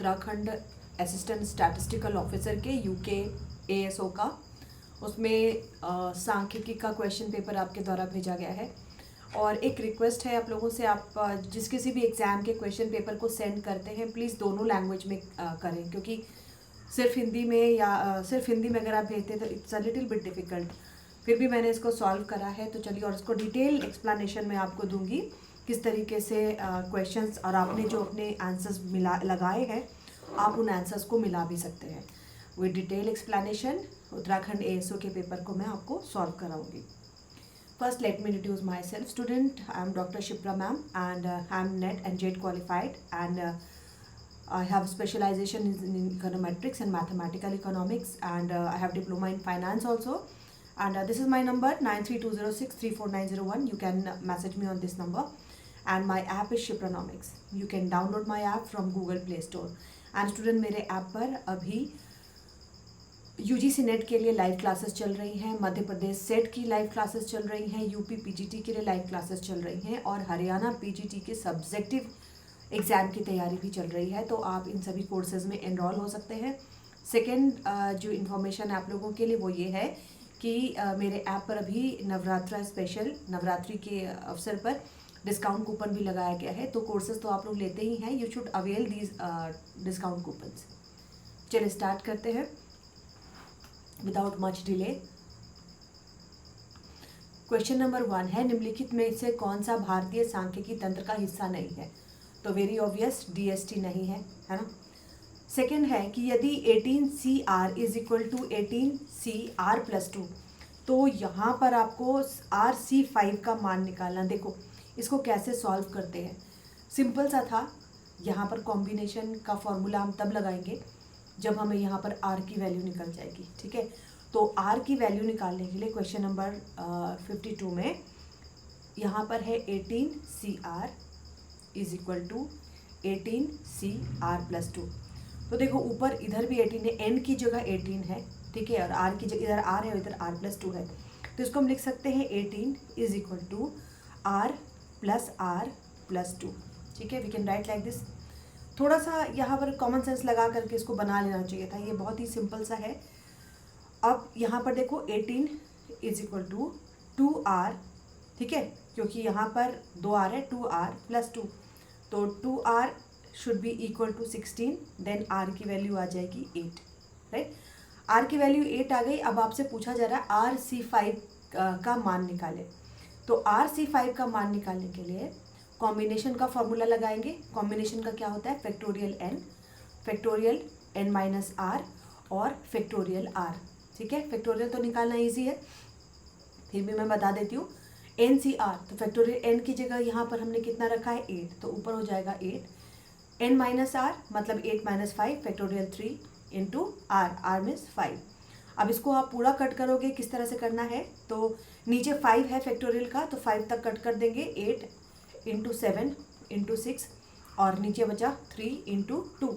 Uttarakhand assistant statistical officer के UK ASO का, उसमें सांख्यिकी का क्वेश्चन पेपर आपके द्वारा भेजा गया है। और एक रिक्वेस्ट है आप लोगों से, आप जिस किसी भी एग्ज़ाम के क्वेश्चन पेपर को सेंड करते हैं प्लीज़ दोनों लैंग्वेज में करें, क्योंकि सिर्फ हिंदी में या सिर्फ हिंदी में अगर आप भेजते हैं तो it's a little bit difficult. फिर भी मैंने इसको सॉल्व करा है, तो चलिए और इसको डिटेल एक्सप्लेनेशन मैं आपको दूंगी किस तरीके से क्वेश्चंस, और आपने जो अपने आंसर्स लगाए हैं आप उन आंसर्स को मिला भी सकते हैं। With detail explanation Uttarakhand ASO के पेपर को मैं आपको solve कराऊंगी। First, let me introduce myself. Student, I am Dr. Shipra ma'am, and I am NET and JET qualified, and I have specialization in econometrics and mathematical economics, and I have diploma in finance also. And this is my number 9320634901. You can message me on this number, and my app is Shipranomics. You can download my app from Google Play Store. And student, मेरे app पर अभी UGC net के लिए live classes चल रही हैं, Madhya Pradesh set की live classes चल रही हैं, यूपी पीजीटी के लिए लाइव क्लासेस चल रही हैं, और हरियाणा पीजीटी के सब्जेक्टिव एग्ज़ाम की तैयारी भी चल रही है। तो आप इन सभी कोर्सेज़ में एनरोल हो सकते हैं। सेकेंड जो इन्फॉर्मेशन आप लोगों के लिए वो ये है कि मेरे ऐप पर अभी नवरात्रा स्पेशल, नवरात्रि के अवसर पर डिस्काउंट कूपन भी लगाया गया है। तो कोर्सेज़ तो आप लोग लेते ही हैं, you should avail these discount coupons. चलिए स्टार्ट करते हैं without much delay. Question number 1 है, निम्नलिखित में से कौन सा भारतीय सांख्यिकी तंत्र का हिस्सा नहीं है? तो वेरी ऑब्वियस डीएसटी नहीं है, है ना। सेकेंड है कि यदि 18CR is equal to 18CR plus 2, तो यहाँ पर आपको RC5 का मान निकालना। देखो इसको कैसे सॉल्व करते हैं, सिंपल सा था। यहाँ पर कॉम्बिनेशन का फॉर्मूला हम तब लगाएंगे जब हमें यहाँ पर R की वैल्यू निकल जाएगी, ठीक है। तो R की वैल्यू निकालने के लिए क्वेश्चन नंबर 52 में यहाँ पर है 18CR is equal to 18CR plus 2। तो देखो ऊपर इधर भी 18 है, N की जगह 18 है, ठीक है, और R की जगह इधर R है और इधर R प्लस 2 है। तो इसको हम लिख सकते हैं 18 is equal to R plus 2, ठीक है। We can write like this. थोड़ा सा यहाँ पर कॉमन सेंस लगा करके इसको बना लेना चाहिए था, ये बहुत ही सिंपल सा है। अब यहाँ पर देखो 18 इज इक्वल टू 2R, ठीक है, क्योंकि यहाँ पर 2R है, 2R प्लस 2, तो 2R should be equal to 16, then R की वैल्यू आ जाएगी 8, राइट। R की वैल्यू 8 आ गई। अब आपसे पूछा जा रहा है RC5 का मान निकाले। तो RC5 का मान निकालने के लिए कॉम्बिनेशन का फॉर्मूला लगाएंगे। कॉम्बिनेशन का क्या होता है? फैक्टोरियल n माइनस R और फैक्टोरियल R, ठीक है। फैक्टोरियल तो निकालना इजी है, फिर भी मैं बता देती हूँ। NCR, तो फैक्टोरियल n की जगह यहाँ पर हमने कितना रखा है? 8, तो ऊपर हो जाएगा 8। n माइनस R मतलब 8 minus 5, factorial 3 into R means 5। अब इसको आप पूरा कट करोगे, किस तरह से करना है? तो नीचे 5 है फैक्टोरियल का, तो 5 तक कट कर देंगे, 8 इंटू 7 इंटू 6, और नीचे बचा 3 इंटू 2।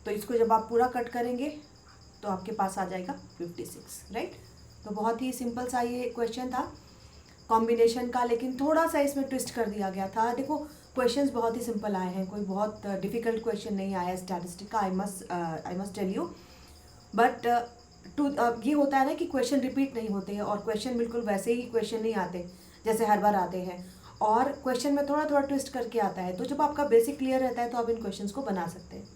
तो इसको जब आप पूरा कट करेंगे तो आपके पास आ जाएगा 56, राइट। तो बहुत ही सिंपल सा ये क्वेश्चन था कॉम्बिनेशन का, लेकिन थोड़ा सा इसमें ट्विस्ट कर दिया गया था। देखो क्वेश्चंस बहुत ही सिंपल आए हैं, कोई बहुत डिफ़िकल्ट क्वेश्चन नहीं आया स्टैटिस्टिक का, I must tell you. But ये होता है ना कि क्वेश्चन रिपीट नहीं होते हैं, और क्वेश्चन बिल्कुल वैसे ही क्वेश्चन नहीं आते जैसे हर बार आते हैं, और क्वेश्चन में थोड़ा थोड़ा ट्विस्ट करके आता है। तो जब आपका बेसिक क्लियर रहता है तो आप इन क्वेश्चंस को बना सकते हैं,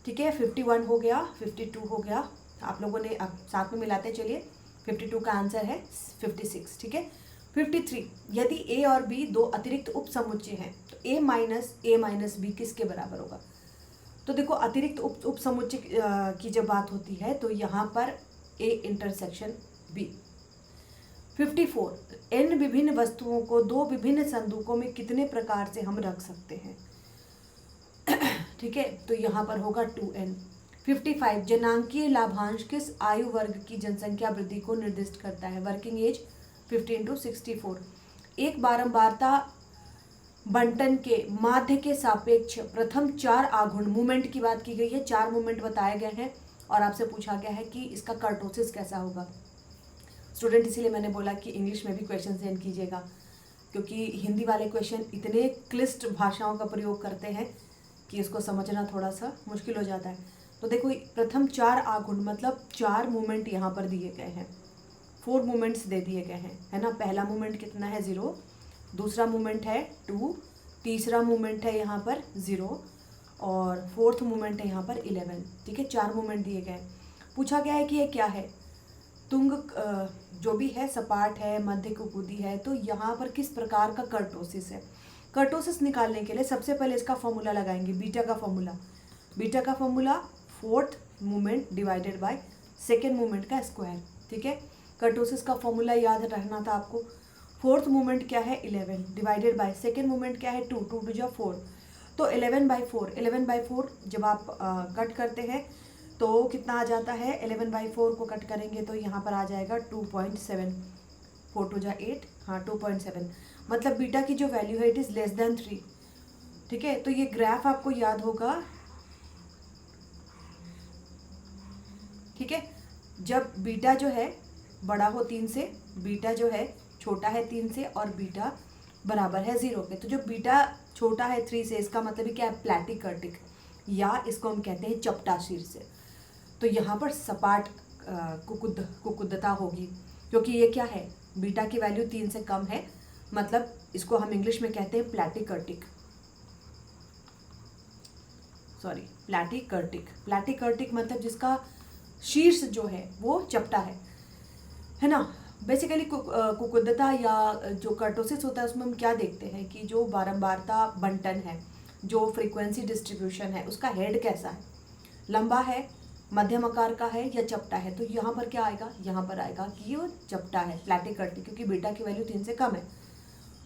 ठीक है। 51 हो गया, 52 हो गया, आप लोगों ने अब साथ में मिलाते चलिए। 52 का आंसर है 56, ठीक है। 53, यदि A और B दो अतिरिक्त उप समुच्चय हैं तो A माइनस B किसके बराबर होगा? तो देखो अतिरिक्त उप समुच्चय की जब बात होती है तो यहाँ पर A इंटरसेक्शन B। 54, n विभिन्न वस्तुओं को दो विभिन्न संदूकों में कितने प्रकार से हम रख सकते हैं? ठीक है, तो यहाँ पर होगा 2n। 55, जनांकीय लाभांश किस आयु वर्ग की जनसंख्या वृद्धि को निर्दिष्ट करता है? Working age 15 to 64। एक बारंबारता बंटन के माध्य के सापेक्ष प्रथम 4 आघूर्ण मूवमेंट की बात की गई है, 4 मूवमेंट बताए गए हैं, और आपसे पूछा गया है कि इसका कर्टोसिस कैसा होगा। स्टूडेंट, इसीलिए मैंने बोला कि इंग्लिश में भी क्वेश्चन सेंड कीजिएगा, क्योंकि हिंदी वाले क्वेश्चन इतने क्लिष्ट भाषाओं का प्रयोग करते हैं कि इसको समझना थोड़ा सा मुश्किल हो जाता है। तो देखो प्रथम 4 आघूर्ण मतलब 4 मूवमेंट यहाँ पर दिए गए हैं, 4 मूवमेंट्स दे दिए गए हैं, है ना। पहला मूवमेंट कितना है 0, दूसरा मूवमेंट है 2, तीसरा मूवमेंट है यहाँ पर 0 और फोर्थ मूवमेंट है यहाँ पर 11। ठीक है, 4 मूवमेंट दिए गए। पूछा गया है कि ये क्या है, तुंग जो भी है सपाट है, मध्य कुकुदी है, तो यहाँ पर किस प्रकार का कर्टोसिस है। कर्टोसिस निकालने के लिए सबसे पहले इसका फॉर्मूला लगाएंगे, बीटा का फॉर्मूला। बीटा का formula fourth movement divided by second movement का स्क्वायर। ठीक है, कर्टोसिस का फॉर्मूला याद रखना था आपको। फोर्थ मूवमेंट क्या है 11 डिवाइडेड बाय सेकेंड मूवमेंट क्या है 2, 2 टू जा 4, तो 11/4 जब आप कट करते हैं तो कितना आ जाता है, 11/4 को कट करेंगे तो यहाँ पर आ जाएगा 2.7, 4 टू जा 8, हाँ 2.7, मतलब बीटा की जो वैल्यू है इट इज़ लेस देन 3। ठीक है, तो ये ग्राफ आपको याद होगा। ठीक है, जब बीटा जो है बड़ा हो 3 से, बीटा जो है छोटा है 3 से और बीटा बराबर है 0 के, तो जो बीटा छोटा है 3 से इसका मतलब ही क्या है, प्लैटिकर्टिक, या इसको हम कहते हैं चपटा शीर्ष। तो यहाँ पर सपाट कुकुदता होगी, क्योंकि ये क्या है, बीटा की वैल्यू 3 से कम है, मतलब इसको हम इंग्लिश में कहते हैं प्लैटिकर्टिक, सॉरी प्लैटिकर्टिक। प्लैटिकर्टिक मतलब जिसका शीर्ष जो है वो चपटा है ना। बेसिकली कुकुदता या जो कर्टोसिस होता है उसमें हम क्या देखते हैं कि जो बारंबारता बंटन है, जो फ्रीक्वेंसी डिस्ट्रीब्यूशन है, उसका हेड कैसा है, लंबा है, मध्यम आकार का है या चपटा है। तो यहाँ पर क्या आएगा, यहाँ पर आएगा कि ये चपटा है, प्लैटिकर्टिक, क्योंकि बीटा की वैल्यू 3 से कम है।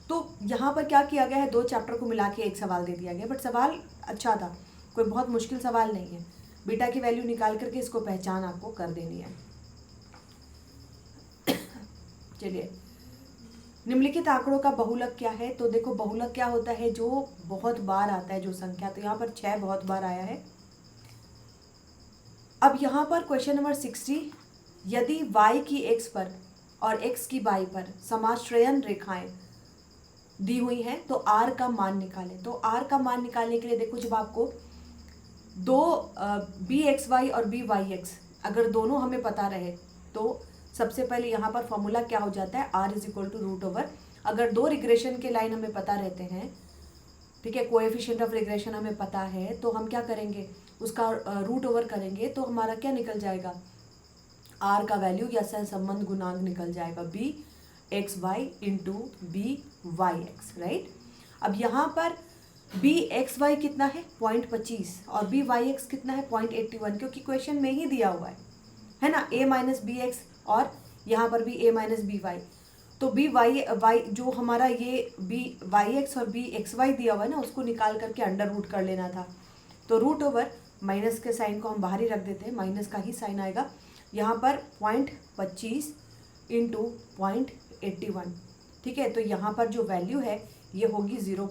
तो यहाँ पर क्या किया गया है, 2 चैप्टर को मिला के एक सवाल दे दिया गया, बट सवाल अच्छा था, कोई बहुत मुश्किल सवाल नहीं है। बीटा की वैल्यू निकाल करके इसको पहचान आपको कर देनी है। चलिए, निम्नलिखित आंकड़ों का बहुलक क्या है। तो देखो बहुलक क्या होता है, जो बहुत बार आता है जो संख्या, तो यहाँ पर 6 बहुत बार आया है। अब यहाँ पर क्वेश्चन नंबर 60, यदि y की x पर और x की y पर समाश्रयन रेखाएं दी हुई हैं तो r का मान निकालें। तो r का मान निकालने के लिए देखो, जब आपको दो bxy और byx अगर दोनों हमें पता रहे तो सबसे पहले यहाँ पर फॉर्मूला क्या हो जाता है, r is equal to root over. अगर 2 रिग्रेशन के लाइन हमें पता रहते हैं, ठीक है, कोएफिशिएंट ऑफ रिग्रेशन हमें पता है, तो हम क्या करेंगे, उसका रूट ओवर करेंगे तो हमारा क्या निकल जाएगा, r का वैल्यू या सहसंबंध गुणांक निकल जाएगा bxy इंटू byx, राइट। अब यहाँ पर bxy कितना है 0.25 और byx कितना है 0.81, क्योंकि क्वेश्चन में ही दिया हुआ है ना, a माइनस bx और यहाँ पर भी a माइनस by। तो by जो हमारा ये byx और bxy दिया हुआ है ना, उसको निकाल करके अंडर रूट कर लेना था। तो रूट ओवर, माइनस के साइन को हम बाहर ही रख देते हैं, माइनस का ही साइन आएगा यहाँ पर 0.25 इंटू 0.81। ठीक है, तो यहाँ पर जो वैल्यू है ये होगी 0.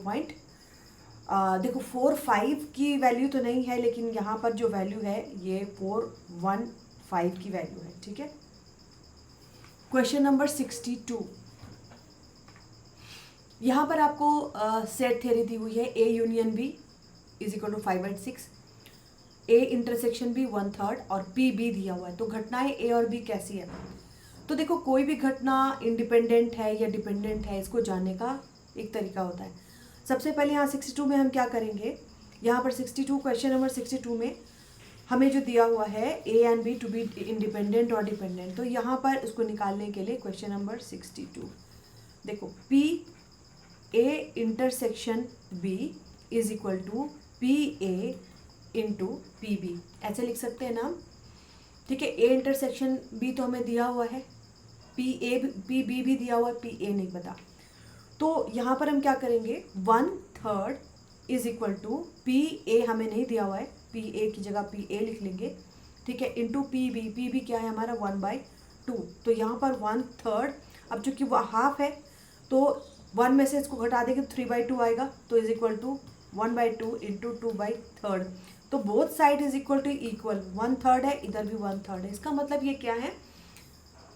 देखो 45 की वैल्यू तो नहीं है, लेकिन यहाँ पर जो वैल्यू है ये 415 की वैल्यू है। ठीक है, क्वेश्चन नंबर 62, यहाँ पर आपको सेट थ्योरी दी हुई है, A union B is equal to 5/6, A intersection B 1/3 और P B दिया हुआ है। तो घटनाएं A और B कैसी है। तो देखो कोई भी घटना इंडिपेंडेंट है या डिपेंडेंट है, इसको जानने का एक तरीका होता है। सबसे पहले यहाँ 62 में हम क्या करेंगे, यहाँ पर 62 क्वेश्चन नंबर 62 में हमें जो दिया हुआ है A and B to be independent और डिपेंडेंट, तो यहाँ पर उसको निकालने के लिए क्वेश्चन नंबर 62 देखो, P A intersection B is equal to PA into PB, ऐसे लिख सकते हैं ना। ठीक है, A इंटरसेक्शन B तो हमें दिया हुआ है, PB भी दिया हुआ है, PA नहीं पता। तो यहाँ पर हम क्या करेंगे, 1/3 इज इक्वल टू PA हमें नहीं दिया हुआ है, PA की जगह PA लिख लेंगे। ठीक है, इंटू PB क्या है हमारा 1/2। तो यहाँ पर 1/3, अब चूंकि वो हाफ है तो 1 में से इसको घटा देंगे 3/2 आएगा, तो इज इक्वल टू 1/2 इंटू 2/3। तो both side is equal to equal, 1/3 है, इधर भी 1/3 है। इसका मतलब ये क्या है,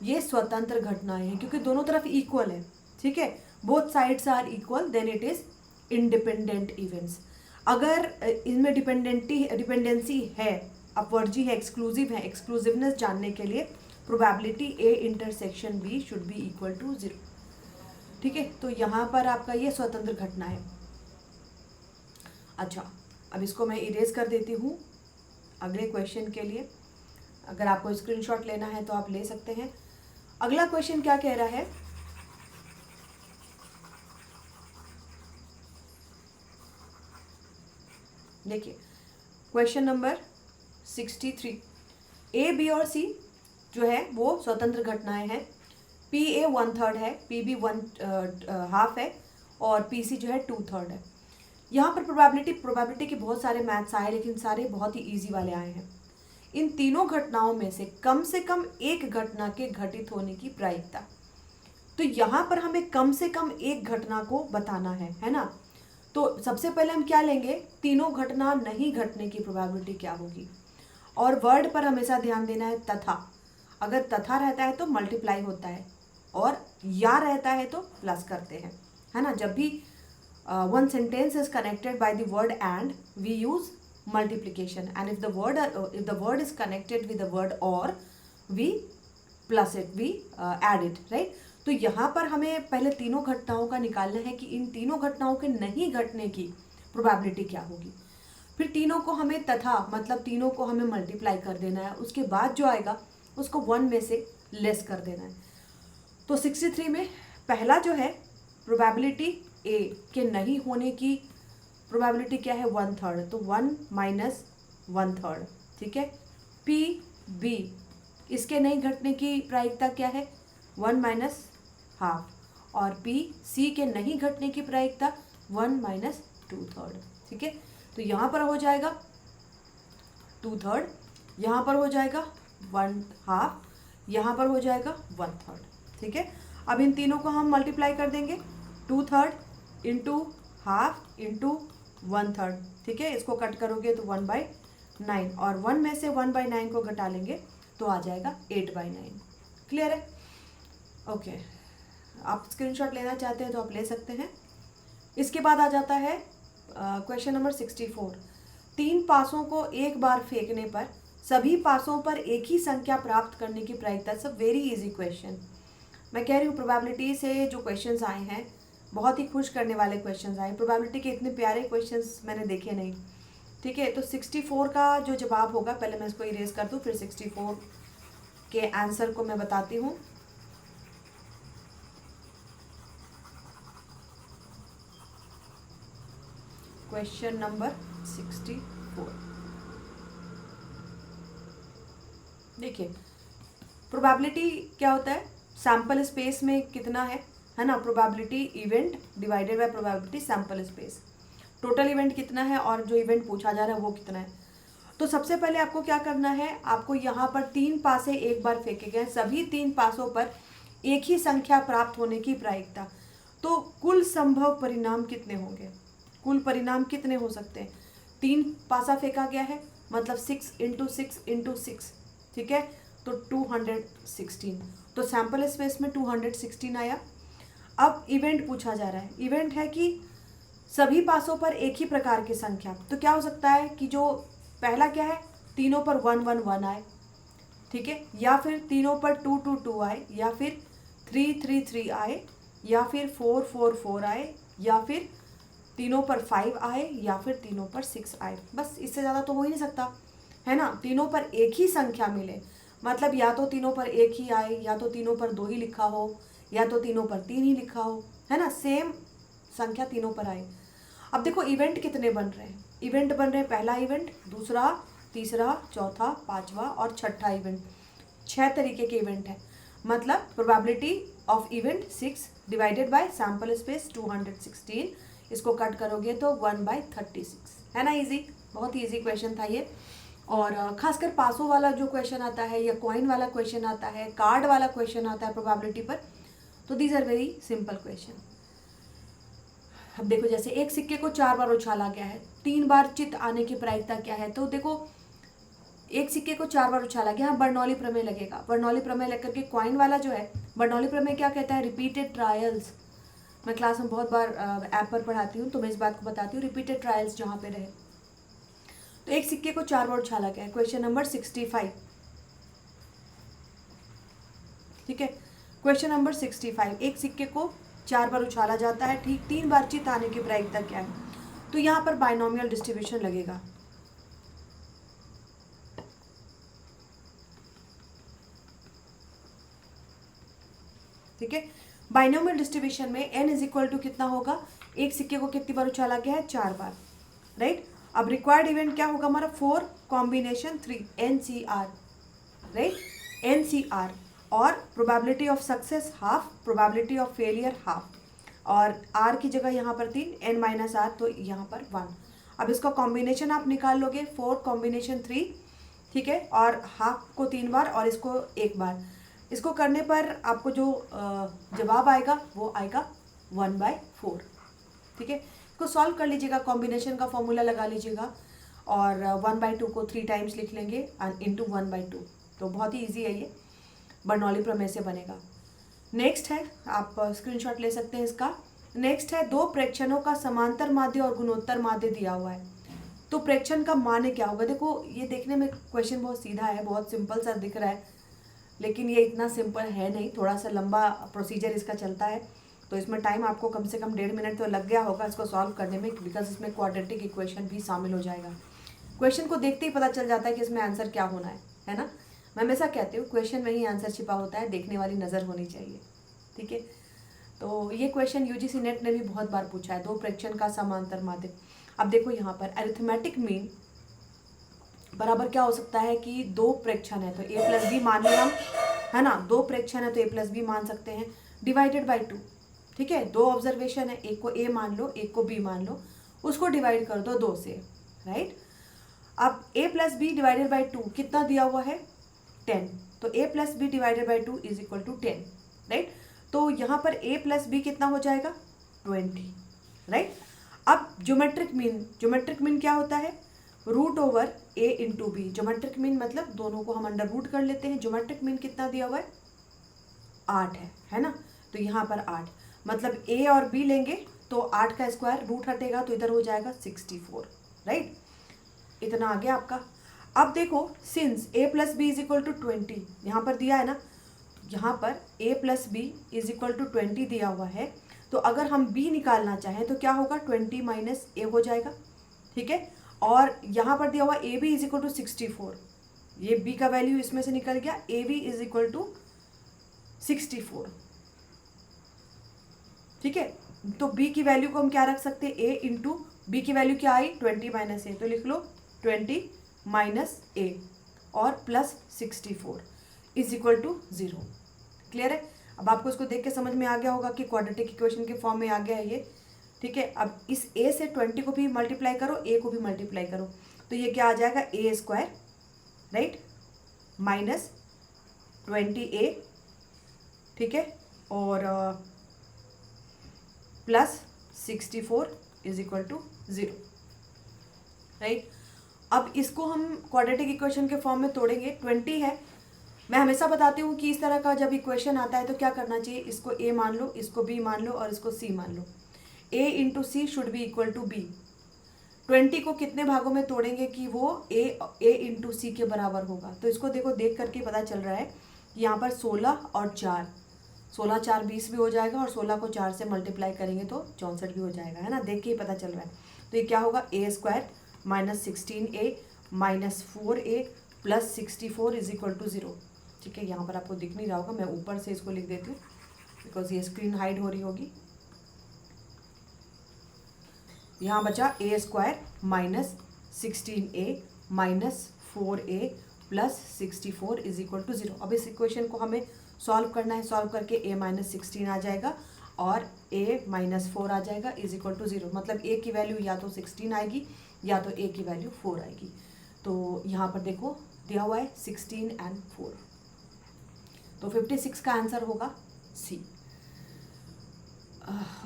ये स्वतंत्र घटनाएं हैं, क्योंकि दोनों तरफ इक्वल है। ठीक है, both sides are equal, then it is independent events. अगर इनमें डिपेंडेंसी है, अपवर्जी है, एक्सक्लूसिव है, एक्सक्लूसिवनेस जानने के लिए probability A intersection B should be equal to 0। ठीक है, तो यहाँ पर आपका ये स्वतंत्र घटना है। अच्छा, अब इसको मैं इरेज कर देती हूँ अगले क्वेश्चन के लिए। अगर आपको स्क्रीनशॉट लेना है तो आप ले सकते हैं। अगला क्वेश्चन क्या कह रहा है, देखिए क्वेश्चन नंबर 63। A, B और C जो है वो स्वतंत्र घटनाएं हैं। PA 1/3 है, PB 1/2 है और PC जो है 2/3 है। यहाँ पर प्रोबेबिलिटी के बहुत सारे मैथ्स आए, लेकिन सारे बहुत ही इजी वाले आए हैं। इन तीनों घटनाओं में से कम एक घटना के घटित होने की प्रायिकता, तो यहाँ पर हमें कम से कम एक घटना को बताना है ना। तो सबसे पहले हम क्या लेंगे, तीनों घटना नहीं घटने की प्रोबेबिलिटी क्या होगी। और वर्ड पर हमेशा ध्यान देना है तथा। अगर तथा रहता है तो मल्टीप्लाई होता है और या रहता है तो प्लस करते हैं, है ना। जब भी one sentence is connected by the word and, we use multiplication, and if the word is connected with the word or, we plus it, we add it, right। तो यहाँ पर हमें पहले तीनों घटनाओं का निकालना है कि इन तीनों घटनाओं के नहीं घटने की प्रोबेबिलिटी क्या होगी। फिर तीनों को हमें तथा मतलब तीनों को हमें मल्टीप्लाई कर देना है, उसके बाद जो आएगा उसको 1 में से लेस कर देना है। तो 63 में पहला जो है प्रोबेबिलिटी A के नहीं होने की प्रोबेबिलिटी क्या है, 1/3, तो 1 माइनस 1/3, ठीक है। PB इसके नहीं घटने की प्रायिकता क्या है, 1 माइनस हाफ, और PC के नहीं घटने की प्रायिकता 1 माइनस 2/3, ठीक है। तो यहाँ पर हो जाएगा 2/3, यहाँ पर हो जाएगा 1/2, यहाँ पर हो जाएगा 1/3, ठीक है। अब इन तीनों को हम मल्टीप्लाई कर देंगे, 2/3 इंटू हाफ इंटू 1/3, ठीक है। इसको कट करोगे तो 1/9, और 1 में से 1/9 को घटा लेंगे तो आ जाएगा 8/9। क्लियर है, ओके। आप स्क्रीनशॉट लेना चाहते हैं तो आप ले सकते हैं। इसके बाद आ जाता है क्वेश्चन नंबर 64। 3 पासों को एक बार फेंकने पर सभी पासों पर एक ही संख्या प्राप्त करने की प्रायिकता। सब वेरी इजी क्वेश्चन। मैं कह रही हूँ प्रोबेबिलिटी से जो क्वेश्चंस आए हैं बहुत ही खुश करने वाले क्वेश्चंस आए। प्रोबेबिलिटी के इतने प्यारे क्वेश्चंस मैंने देखे नहीं, ठीक है। तो 64 का जो जवाब होगा, पहले मैं इसको इरेज कर दूँ, फिर 64 के आंसर को मैं बताती हूँ। क्वेश्चन नंबर 64, देखिए प्रोबेबिलिटी क्या होता है, सैंपल स्पेस में कितना है ना। Probability event divided by probability sample space, total event कितना है और जो इवेंट पूछा जा रहा है वो कितना है। तो सबसे पहले आपको क्या करना है, आपको यहाँ पर 3 पासे एक बार फेंके गए, सभी 3 पासों पर एक ही संख्या प्राप्त होने की प्रायिकता। तो कुल संभव परिणाम कितने होंगे, कुल परिणाम कितने हो सकते हैं। 3 पासा फेंका गया है मतलब 6 इंटू 6 इंटू 6, ठीक है, तो 216। तो सैंपल स्पेस में 216 आया। अब इवेंट पूछा जा रहा है, इवेंट है कि सभी पासों पर एक ही प्रकार की संख्या। तो क्या हो सकता है कि जो पहला क्या है, तीनों पर 1 1 1 आए, ठीक है, या फिर तीनों पर 2 2 2 आए, या फिर 3 3 3 आए, या फिर 4 4 4 आए, या फिर तीनों पर 5 आए, या फिर तीनों पर 6 आए। बस इससे ज़्यादा तो हो ही नहीं सकता, है ना। तीनों पर एक ही संख्या मिले मतलब या तो तीनों पर एक ही आए, या तो तीनों पर 2 ही लिखा हो, या तो तीनों पर 3 ही लिखा हो, है ना। सेम संख्या तीनों पर आए। अब देखो इवेंट कितने बन रहे हैं, इवेंट बन रहे हैं पहला इवेंट, दूसरा, तीसरा, चौथा, पांचवा और छठा इवेंट। 6 तरीके के इवेंट है, मतलब probability of event 6 divided by sample space 216। इसको कट करोगे तो 1/36, है ना। इजी, बहुत ही इजी क्वेश्चन था ये। और खासकर पासों वाला जो क्वेश्चन आता है, या कॉइन वाला क्वेश्चन आता है, कार्ड वाला क्वेश्चन आता है प्रोबेबिलिटी पर, तो these are very simple question. अब देखो जैसे एक सिक्के को 4 बार उछाला गया है, 3 बार चित आने की प्रायिकता क्या है। तो देखो एक सिक्के को 4 बार उछाला गया, बर्नौली प्रमेय लगेगा। बर्नौली प्रमेय लेकर के कॉइन वाला जो है, बर्नौली प्रमेय क्या कहता है, रिपीटेड ट्रायल्स मैं क्लास में बहुत बार ऐप पर पढ़ाती हूँ, तो मैं इस बात को बताती हूँ, रिपीटेड ट्रायल्स जहाँ पे रहे। तो एक सिक्के को 4 बार उछाला गया है, क्वेश्चन नंबर 65, ठीक है। क्वेश्चन नंबर 65, एक सिक्के को 4 बार उछाला जाता है, ठीक 3 बार चित आने की प्रायिकता क्या है? तो यहाँ पर बाइनोमियल डिस्ट्रीब्यूशन लगेगा। ठीक है, बाइनोमियल डिस्ट्रीब्यूशन में n इज इक्वल टू कितना होगा? एक सिक्के को कितनी बार उछाला गया है? 4 बार, राइट। अब रिक्वायर्ड इवेंट क्या होगा हमारा? 4 कॉम्बिनेशन 3, NCR, राइट, NCR। और probability of success half, probability of failure half, और R की जगह यहाँ पर 3, n-R, तो यहाँ पर 1। अब इसका कॉम्बिनेशन आप निकाल लोगे, 4 कॉम्बिनेशन 3, ठीक है, और हाफ को 3 बार और इसको 1 बार। इसको करने पर आपको जो जवाब आएगा वो आएगा 1/4, ठीक है। इसको सॉल्व कर लीजिएगा, कॉम्बिनेशन का फॉर्मूला लगा लीजिएगा, और 1/2 को 3 टाइम्स लिख लेंगे इंटू 1/2। तो बहुत ही ईजी है ये, बर्नौली प्रमेय से बनेगा। नेक्स्ट है, आप स्क्रीनशॉट ले सकते हैं इसका। नेक्स्ट है, 2 प्रेक्षणों का समांतर माध्य और गुणोत्तर माध्य दिया हुआ है। तो प्रेक्षण का मान्य क्या होगा? देखो, ये देखने में क्वेश्चन बहुत सीधा है, बहुत सिंपल सा दिख रहा है, लेकिन ये इतना सिंपल है नहीं, थोड़ा सा लंबा प्रोसीजर इसका चलता है। तो इसमें टाइम आपको कम से कम 1.5 मिनट तो लग गया होगा इसको सॉल्व करने में, बिकॉज इसमें क्वाड्रेटिक इक्वेशन भी शामिल हो जाएगा। क्वेश्चन को देखते ही पता चल जाता है कि इसमें आंसर क्या होना है ना। मैं हमेशा कहती हूँ, क्वेश्चन में ही आंसर छिपा होता है, देखने वाली नज़र होनी चाहिए, ठीक है। तो ये क्वेश्चन यूजीसी नेट ने भी बहुत बार पूछा है, 2 प्रेक्षण का समांतर माध्य। अब देखो यहाँ पर अरिथमेटिक मीन बराबर क्या हो सकता है कि 2 प्रेक्षण है तो a+b मान लिया हम, है ना। 2 प्रेक्षण है तो a+b मान सकते हैं, डिवाइडेड बाई 2, ठीक है। 2 ऑब्जर्वेशन है, एक को a मान लो, एक को b मान लो, उसको डिवाइड कर दो 2 से, राइट। अब a+b डिवाइडेड बाई 2 कितना दिया हुआ है? 10, तो a+b divided by 2 is equal to 10, right. तो यहाँ पर a+b कितना हो जाएगा? 20, राइट। अब ज्योमेट्रिक मीन क्या होता है? √a into b. Geometric mean मतलब दोनों को हम अंडर रूट कर लेते हैं। ज्योमेट्रिक मीन कितना दिया हुआ है? 8 है ना। तो यहाँ पर 8, मतलब a और b लेंगे तो 8 का स्क्वायर, रूट हटेगा तो इधर हो जाएगा 64, राइट। इतना आ गया आपका। अब देखो, since a+b is equal to 20 यहाँ पर दिया है ना, यहाँ पर a+b इज इक्वल टू 20 दिया हुआ है, तो अगर हम b निकालना चाहें तो क्या होगा? 20 माइनस a हो जाएगा, ठीक है। और यहाँ पर दिया हुआ ab इज इक्वल टू 64, ये b का वैल्यू इसमें से निकल गया, ab इज इक्वल टू 64, ठीक है। तो b की वैल्यू को हम क्या रख सकते हैं? a इंटू b की वैल्यू क्या आई? 20 माइनस a, तो लिख लो 20 माइनस a और plus 64 is equal to 0। Clear है? अब आपको इसको देख के समझ में आ गया होगा कि क्वाड्रेटिक इक्वेशन के फॉर्म में आ गया है ये, ठीक है। अब इस a से 20 को भी मल्टीप्लाई करो, a को भी मल्टीप्लाई करो, तो ये क्या आ जाएगा? a², राइट, माइनस 20a, ठीक है, और plus 64 is equal to 0, right. अब इसको हम क्वाड्रेटिक इक्वेशन के फॉर्म में तोड़ेंगे। 20 है, मैं हमेशा बताती हूँ कि इस तरह का जब इक्वेशन आता है तो क्या करना चाहिए? इसको a मान लो, इसको b मान लो और इसको c मान लो। a into c should be equal to b। 20 को कितने भागों में तोड़ेंगे कि वो a इंटू सी के बराबर होगा? तो इसको देखो, देख करके पता चल रहा है यहाँ पर 16 और 4, 16 4 20 भी हो जाएगा, और 16 को 4 से मल्टीप्लाई करेंगे तो 64 भी हो जाएगा, है ना। देख के ही पता चल रहा है। तो ये क्या होगा? a² minus 16a minus 4a plus 64 is equal to 0, ठीक है। यहाँ पर आपको दिख नहीं रहा होगा, मैं ऊपर से इसको लिख देती हूँ बिकॉज ये स्क्रीन हाइड हो रही होगी। यहाँ बचा a² minus 16a minus 4a plus 64 is equal to 0। अब इस इक्वेशन को हमें सॉल्व करना है, सॉल्व करके a माइनस 16 आ जाएगा और a माइनस 4 आ जाएगा इज इक्वल टू 0। मतलब a की वैल्यू या तो 16 आएगी या तो a की वैल्यू 4 आएगी। तो यहाँ पर देखो दिया हुआ है 16 एंड 4, तो 56 का आंसर होगा सी।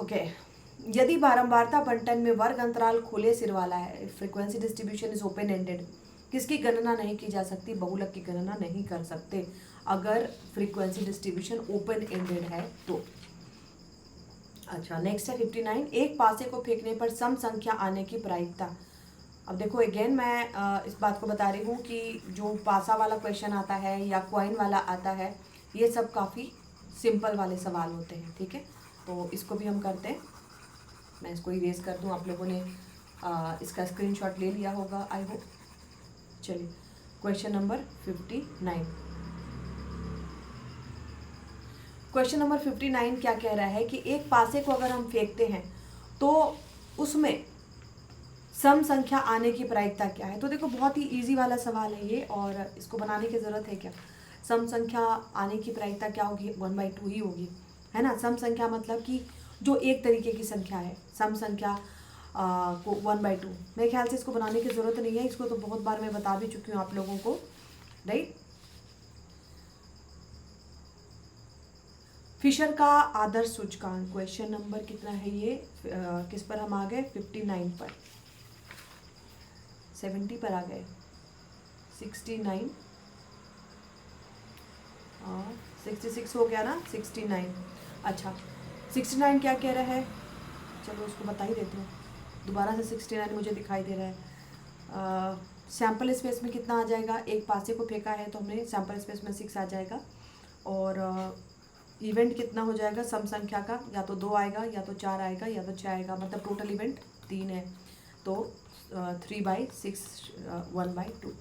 ओके। यदि बारंबारता बंटन में वर्ग अंतराल खुले सिर वाला है, frequency distribution is open ended, किसकी गणना नहीं की जा सकती? बहुलक की गणना नहीं कर सकते अगर फ्रीक्वेंसी डिस्ट्रीब्यूशन ओपन एंडेड है तो। अच्छा, नेक्स्ट है 59, एक पासे को फेंकने पर सम संख्या आने की प्रायिकता। अब देखो अगेन मैं इस बात को बता रही हूँ कि जो पासा वाला क्वेश्चन आता है या कॉइन वाला आता है, ये सब काफ़ी सिंपल वाले सवाल होते हैं, ठीक है। तो इसको भी हम करते हैं। मैं इसको इरेज कर दूँ, आप लोगों ने इसका स्क्रीनशॉट ले लिया होगा आई होप। चलिए क्वेश्चन नंबर 59। क्वेश्चन नंबर 59 क्या कह रहा है कि एक पासे को अगर हम फेंकते हैं तो उसमें सम संख्या आने की प्रायिकता क्या है। तो देखो बहुत ही इजी वाला सवाल है ये, और इसको बनाने की ज़रूरत है क्या। सम संख्या आने की प्रायिकता क्या होगी, 1/2 ही होगी, है ना। सम संख्या मतलब कि जो एक तरीके की संख्या है, सम संख्या को 1/2। मेरे ख्याल से इसको बनाने की ज़रूरत नहीं है, इसको तो बहुत बार मैं बता भी चुकी हूँ आप लोगों को, राइट। फिशर का आदर्श सूचकांक, क्वेश्चन नंबर कितना है ये, किस पर हम आ गए, 59 पर, 70 पर आ गए, 69 और 66 हो गया ना, 69। अच्छा 69 क्या कह रहा है, चलो उसको बता ही देते हैं दोबारा से। 69 मुझे दिखाई दे रहा है। सैम्पल स्पेस में कितना आ जाएगा, एक पासे को फेंका है तो हमने सैम्पल स्पेस में 6 आ जाएगा, और इवेंट कितना हो जाएगा सम संख्या का, या तो 2 आएगा या तो 4 आएगा या तो 6 आएगा, मतलब टोटल इवेंट 3 है, तो 3/6 1/2।